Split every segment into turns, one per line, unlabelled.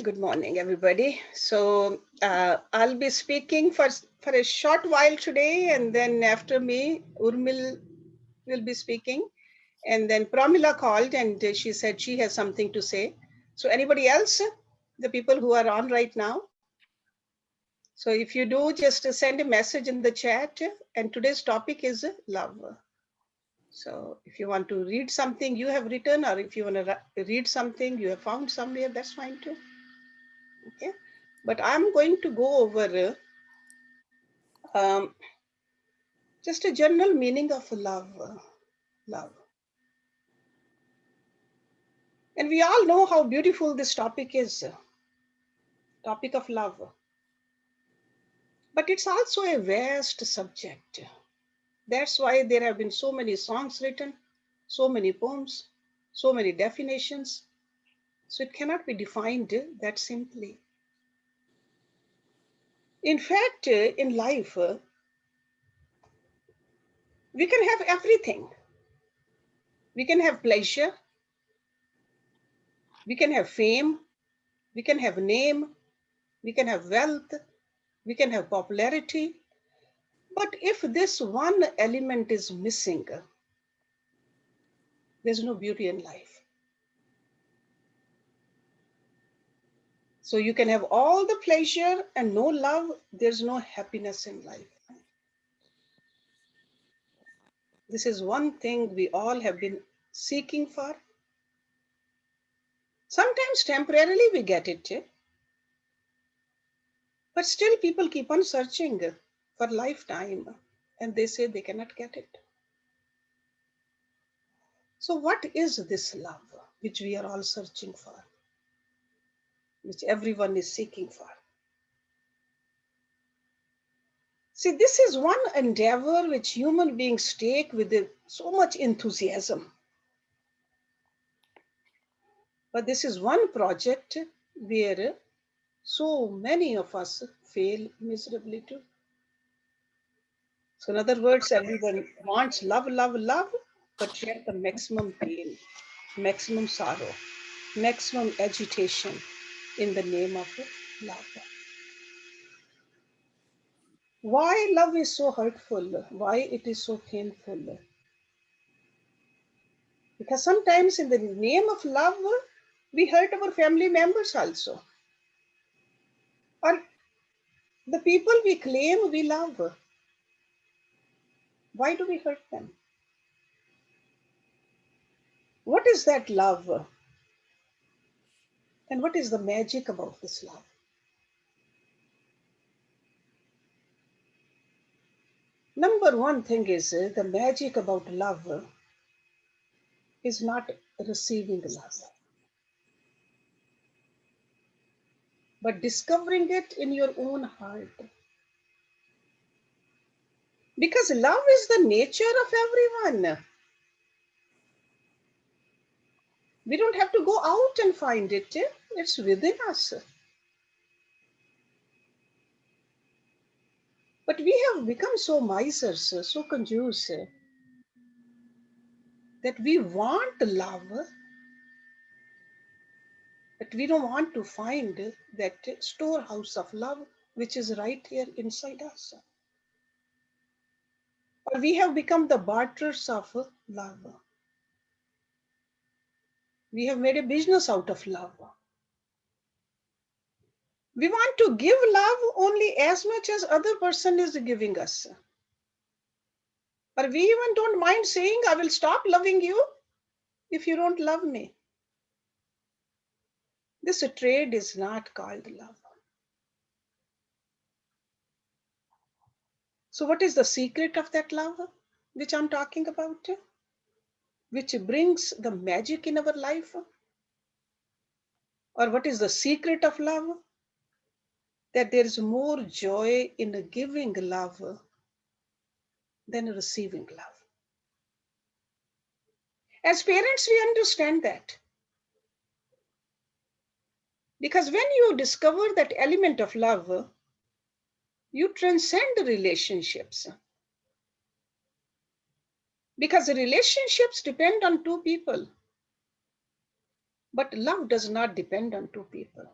Good morning, everybody. So I'll be speaking for a short while today, and then after me, Urmil will be speaking. And then Pramila called and she said she has something to say. So anybody else, the people who are on right now? So if you do, just send a message in the chat. And today's topic is love. So if you want to read something you have written, or if you want to read something you have found somewhere, that's fine too. Okay, but I'm going to go over just a general meaning of love. Love, and we all know how beautiful this topic is. Topic of love, but it's also a vast subject. That's why there have been so many songs written, so many poems, so many definitions. So it cannot be defined that simply. In fact, in life, we can have everything. We can have pleasure, we can have fame, we can have name, we can have wealth, we can have popularity. But if this one element is missing, there's no beauty in life. So you can have all the pleasure and no love, there's no happiness in life. This is one thing we all have been seeking for. Sometimes temporarily we get it, but still people keep on searching for lifetime and they say they cannot get it. So what is this love which we are all searching for, which everyone is seeking for? See, this is one endeavor which human beings take with so much enthusiasm. But this is one project where so many of us fail miserably too. So in other words, everyone wants love, love, love, but yet the maximum pain, maximum sorrow, maximum agitation in the name of love. Why love is so hurtful? Why it is so painful? Because sometimes in the name of love, we hurt our family members also. Or the people we claim we love. Why do we hurt them? What is that love? And what is the magic about this love? Number one thing is the magic about love is not receiving love, but discovering it in your own heart. Because love is the nature of everyone. We don't have to go out and find it. It's within us. But we have become so misers, so conjuice, that we want love, but we don't want to find that storehouse of love which is right here inside us. Or we have become the barterers of love. We have made a business out of love. We want to give love only as much as other person is giving us. Or we even don't mind saying, I will stop loving you if you don't love me. This trade is not called love. So what is the secret of that love which I'm talking about? Which brings the magic in our life? Or what is the secret of love? That there is more joy in giving love than receiving love. As parents, we understand that. Because when you discover that element of love, you transcend relationships. Because relationships depend on two people, but love does not depend on two people.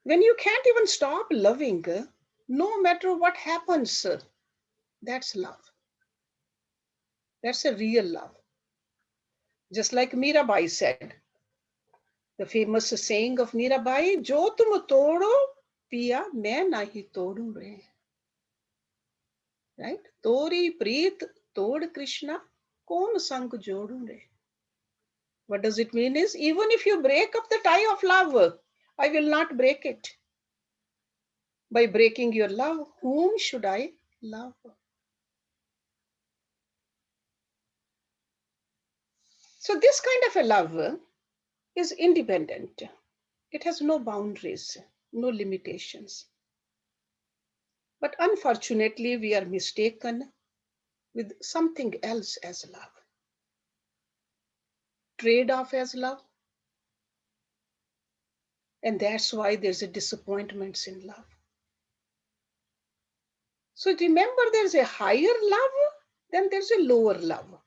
When you can't even stop loving, no matter what happens, that's love. That's a real love. Just like Mirabai said, the famous saying of Mirabai, Jo tum todo, piya main nahi todu re. Right? Tori preet tod Krishna, kon sang jodu re. What does it mean is, even if you break up the tie of love, I will not break it. By breaking your love, whom should I love? So this kind of a love is independent. It has no boundaries, no limitations. But unfortunately, we are mistaken with something else as love. Trade off as love. And that's why there's a disappointments in love. So remember, there's a higher love, then there's a lower love.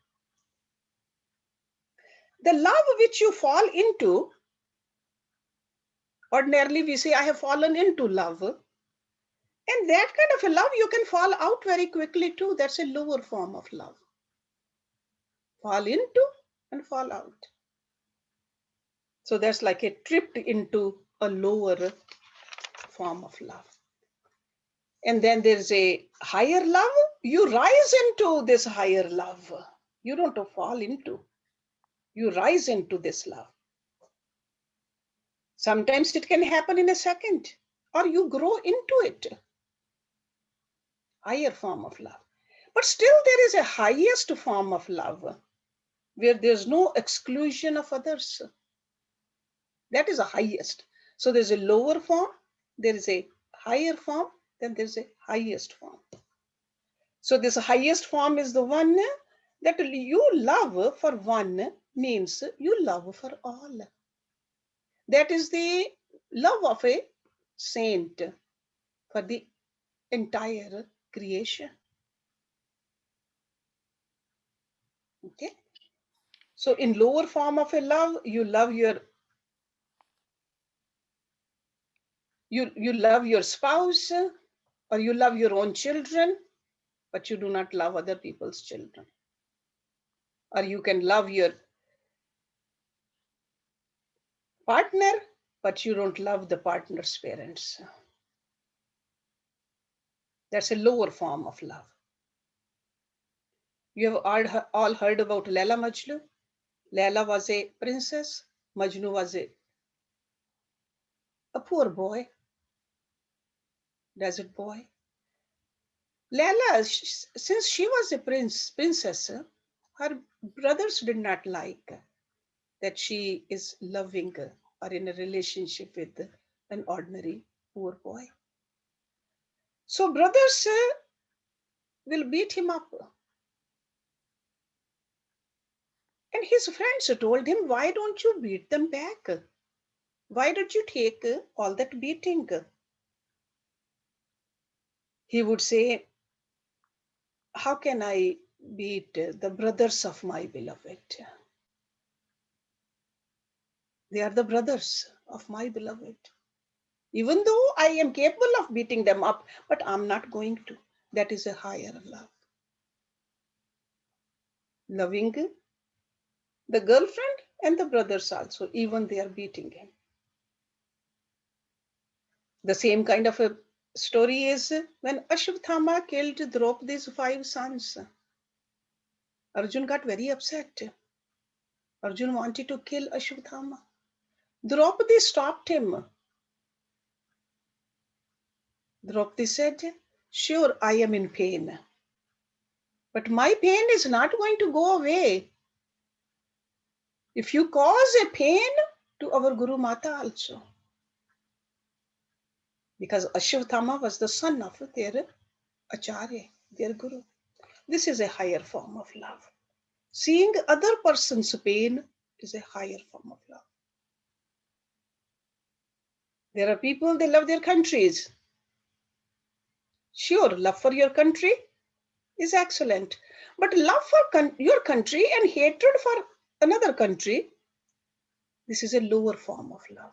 The love which you fall into, ordinarily we say, I have fallen into love. And that kind of a love, you can fall out very quickly too. That's a lower form of love. Fall into and fall out. So that's like a trip into a lower form of love. And then there's a higher love. You rise into this higher love. You don't fall into. You rise into this love. Sometimes it can happen in a second, or you grow into it. Higher form of love. But still there is a highest form of love where there's no exclusion of others. That is the highest. So there's a lower form, there is a higher form, then there's a highest form. So this highest form is the one that you love for one means you love for all. That is the love of a saint for the entire creation. Okay. So in lower form of a love, you love your spouse, or you love your own children, but you do not love other people's children. Or you can love your partner, but you don't love the partner's parents. That's a lower form of love. You have all heard about Laila Majnu. Laila was a princess. Majnu was a poor boy, desert boy. Laila, since she was a princess, her brothers did not like that she is loving or in a relationship with an ordinary poor boy. So brothers will beat him up. And his friends told him, why don't you beat them back? Why don't you take all that beating? He would say, how can I beat the brothers of my beloved? They are the brothers of my beloved. Even though I am capable of beating them up, but I'm not going to. That is a higher love. Loving the girlfriend and the brothers also, even they are beating him. The same kind of a story is when Ashwathama killed Draupadi's 5 sons. Arjun got very upset. Arjun wanted to kill Ashwathama. Draupadi stopped him. Draupadi said, sure, I am in pain. But my pain is not going to go away if you cause a pain to our Guru Mata also. Because Ashwathama was the son of their Acharya, their Guru. This is a higher form of love. Seeing other person's pain is a higher form of love. There are people, they love their countries. Sure, love for your country is excellent. But love for your country and hatred for another country, this is a lower form of love.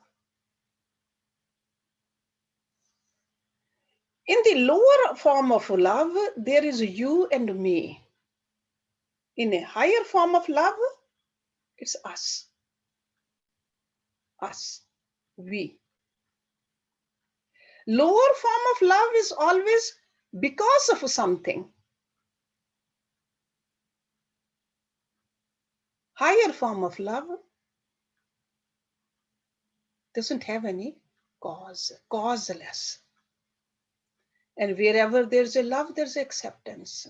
In the lower form of love, there is you and me. In a higher form of love, it's us. Us. We. Lower form of love is always because of something. Higher form of love doesn't have any cause, causeless. And wherever there's a love, there's acceptance.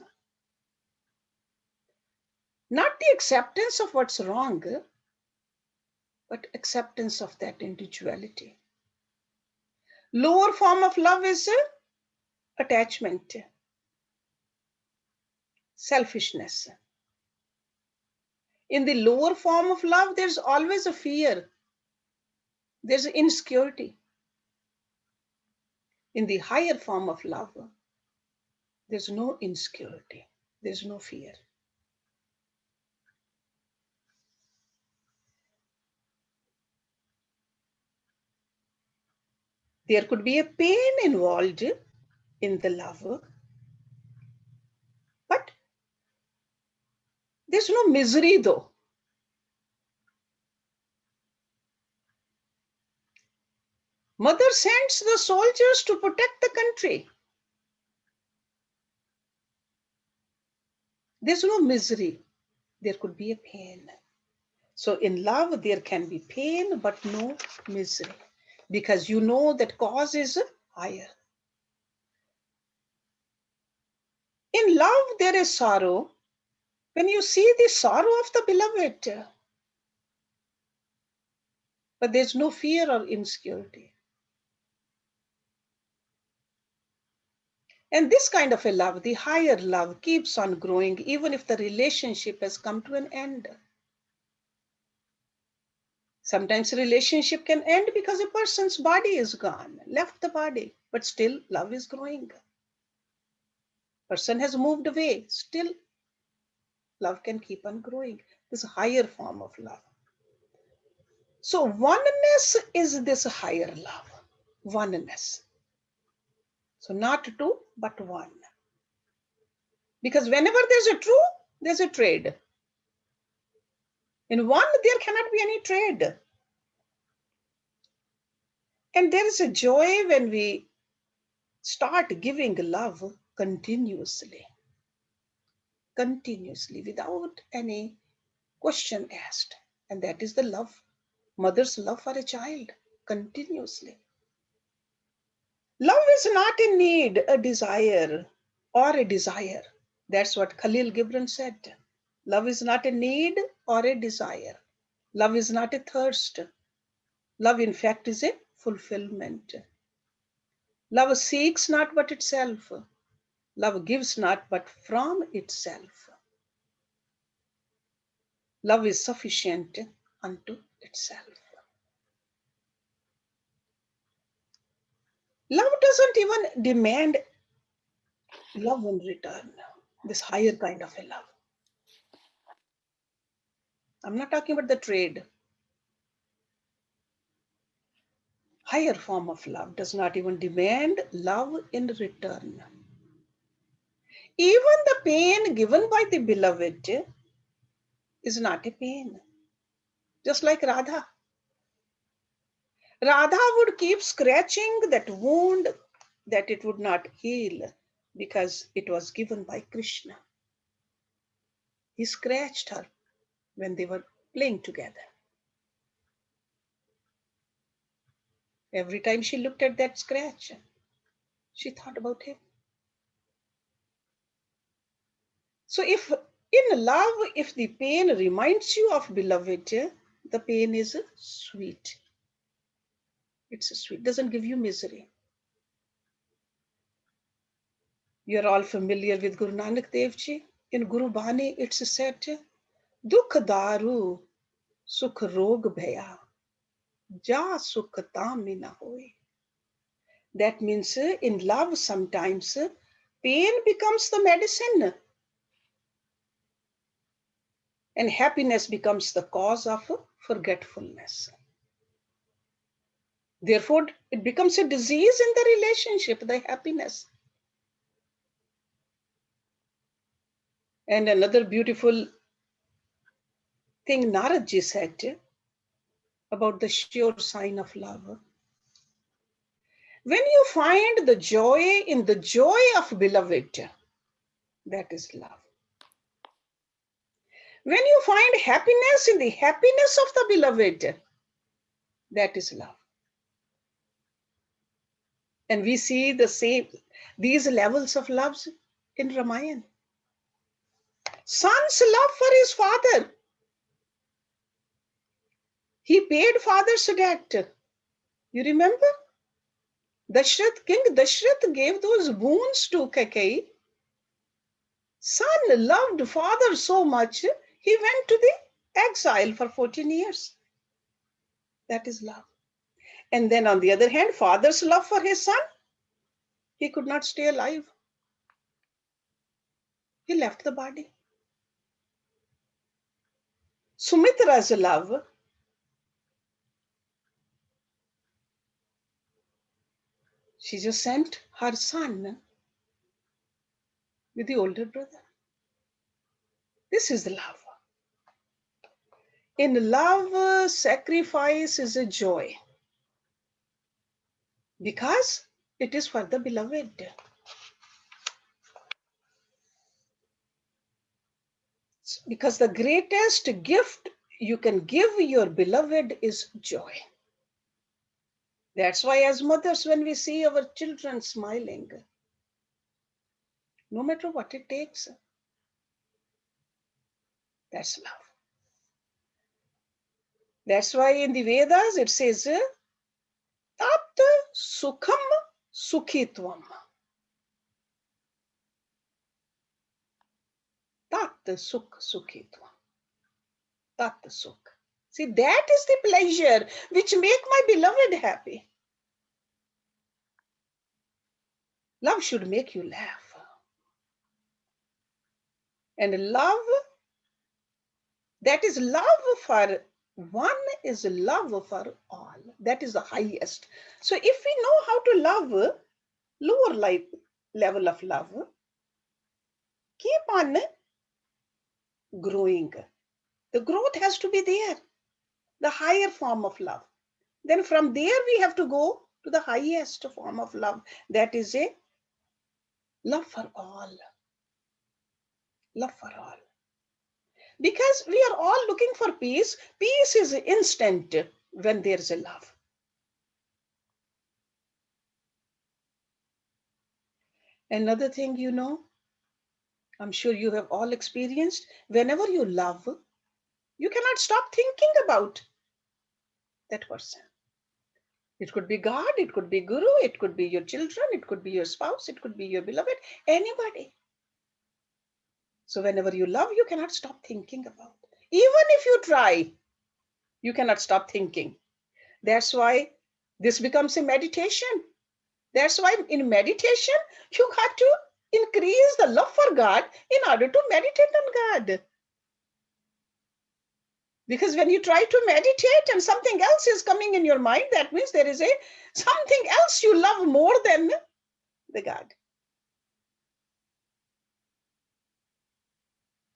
Not the acceptance of what's wrong, but acceptance of that individuality. Lower form of love is attachment, selfishness. In the lower form of love, there's always a fear. There's insecurity. In the higher form of love, there's no insecurity. There's no fear. There could be a pain involved in the love, but there's no misery though. Mother sends the soldiers to protect the country. There's no misery. There could be a pain. So in love, there can be pain, but no misery, because you know that cause is higher. In love, there is sorrow. When you see the sorrow of the beloved, but there's no fear or insecurity. And this kind of a love, the higher love, keeps on growing even if the relationship has come to an end. Sometimes a relationship can end because a person's body is gone, left the body, but still love is growing. Person has moved away, still love can keep on growing. This higher form of love. So oneness is this higher love. Oneness. So not two, but one. Because whenever there's a true, there's a trade. In one, there cannot be any trade. And there is a joy when we start giving love continuously. Continuously, without any question asked. And that is the love, mother's love for a child, continuously. Love is not a need, a desire, or a desire. That's what Khalil Gibran said. Love is not a need or a desire. Love is not a thirst. Love, in fact, is a fulfillment. Love seeks not but itself. Love gives not but from itself. Love is sufficient unto itself. Love doesn't even demand love in return, this higher kind of a love. I'm not talking about the trade. Higher form of love does not even demand love in return. Even the pain given by the beloved is not a pain. Just like Radha. Radha would keep scratching that wound that it would not heal because it was given by Krishna. He scratched her when they were playing together. Every time she looked at that scratch, she thought about him. So if in love, if the pain reminds you of beloved, the pain is sweet. It's sweet, doesn't give you misery. You're all familiar with Guru Nanak Dev Ji. In Guru Bani, it's said, Dukh daru, sukh rog bhaya, ja sukh tami na hoy. That means in love, sometimes pain becomes the medicine and happiness becomes the cause of forgetfulness. Therefore, it becomes a disease in the relationship, the happiness. And another beautiful thing Naradji said about the sure sign of love. When you find the joy in the joy of beloved, that is love. When you find happiness in the happiness of the beloved, that is love. And we see the same, these levels of loves in Ramayana. Son's love for his father. He paid father's debt. You remember? King Dashrath gave those boons to Kaikeyi. Son loved father so much, he went to the exile for 14 years. That is love. And then on the other hand, father's love for his son, he could not stay alive. He left the body. Sumitra's love, she just sent her son with the older brother. This is the love. In love, sacrifice is a joy because it is for the beloved. Because the greatest gift you can give your beloved is joy. That's why as mothers, when we see our children smiling, no matter what it takes, that's love. That's why in the Vedas it says, Tat sukham sukhitvam. Tat sukh sukhitvam. Tat sukh. See, that is the pleasure which make my beloved happy. Love should make you laugh. And love, that is love for one, is love for all. That is the highest. So if we know how to love, lower level of love, keep on growing. The growth has to be there, the higher form of love. Then from there we have to go to the highest form of love. That is a love for all. Love for all. Because we are all looking for peace. Peace is instant when there's a love. Another thing, you know, I'm sure you have all experienced, whenever you love, you cannot stop thinking about that person. It could be God, it could be Guru, it could be your children, it could be your spouse, it could be your beloved, anybody. So whenever you love, you cannot stop thinking about. Even if you try, you cannot stop thinking. That's why this becomes a meditation. That's why in meditation, you got to increase the love for God in order to meditate on God. Because when you try to meditate and something else is coming in your mind, that means there is something else you love more than the God.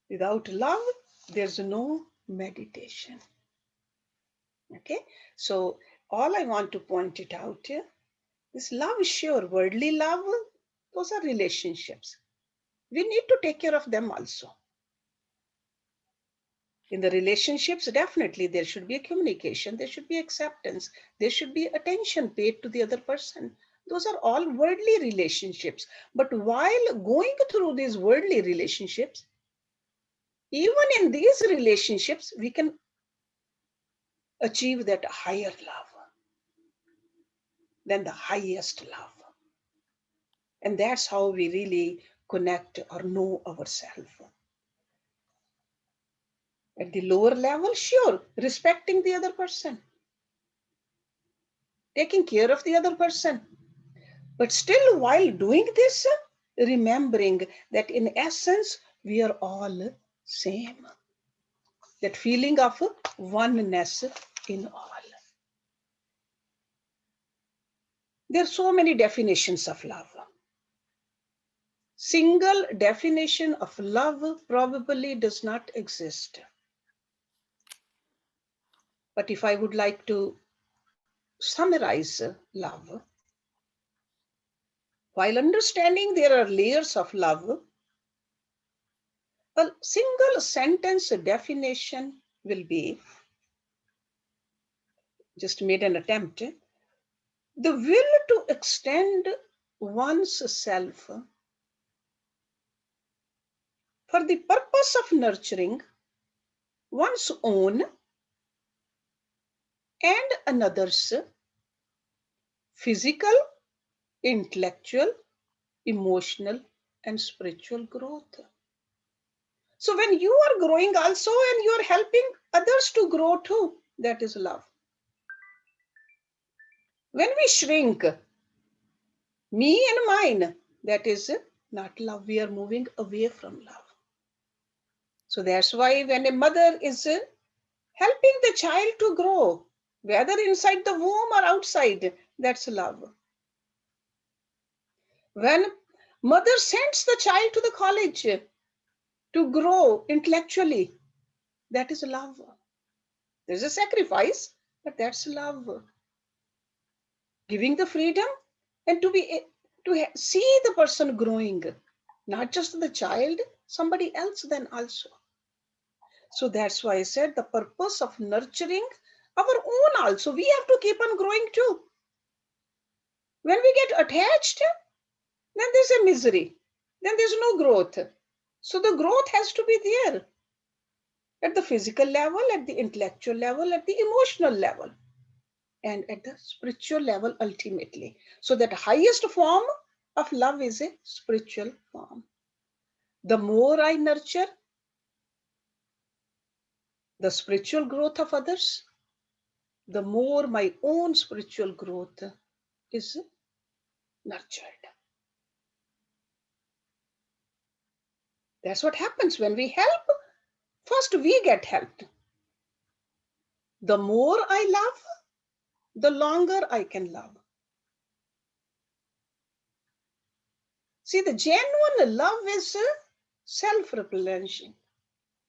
Without love, there's no meditation. Okay, so all I want to point it out here, this love is sure, worldly love, those are relationships. We need to take care of them also. In the relationships, definitely there should be a communication, there should be acceptance, there should be attention paid to the other person. Those are all worldly relationships. But while going through these worldly relationships, even in these relationships, we can achieve that higher love than the highest love. And that's how we really connect or know ourselves. At the lower level, sure, respecting the other person, taking care of the other person. But still, while doing this, remembering that in essence, we are all same. That feeling of oneness in all. There are so many definitions of love. Single definition of love probably does not exist. But if I would like to summarize love, while understanding there are layers of love, a single sentence definition will be, just made an attempt, the will to extend one's self for the purpose of nurturing one's own and another's physical, intellectual, emotional, and spiritual growth. So when you are growing also and you are helping others to grow too, that is love. When we shrink, me and mine, that is not love. We are moving away from love. So that's why when a mother is helping the child to grow, whether inside the womb or outside, that's love. When mother sends the child to the college to grow intellectually, that is love. There's a sacrifice, but that's love. Giving the freedom and to see the person growing, not just the child, somebody else then also. So that's why I said the purpose of nurturing our own also. We have to keep on growing too. When we get attached, then there's a misery. Then there's no growth. So the growth has to be there at the physical level, at the intellectual level, at the emotional level, and at the spiritual level ultimately. So that highest form of love is a spiritual form. The more I nurture the spiritual growth of others, the more my own spiritual growth is nurtured. That's what happens when we help. First, we get helped. The more I love, the longer I can love. See, the genuine love is self-replenishing.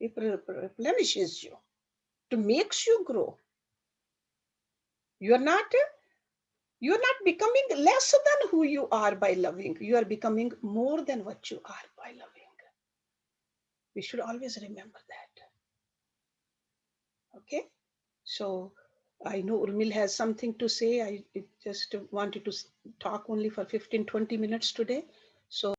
It replenishes you, to makes you grow. You are not becoming less than who you are by loving. You are becoming more than what you are by loving. We should always remember that. Okay, so I know Urmil has something to say. I just wanted to talk only for 15-20 minutes today. So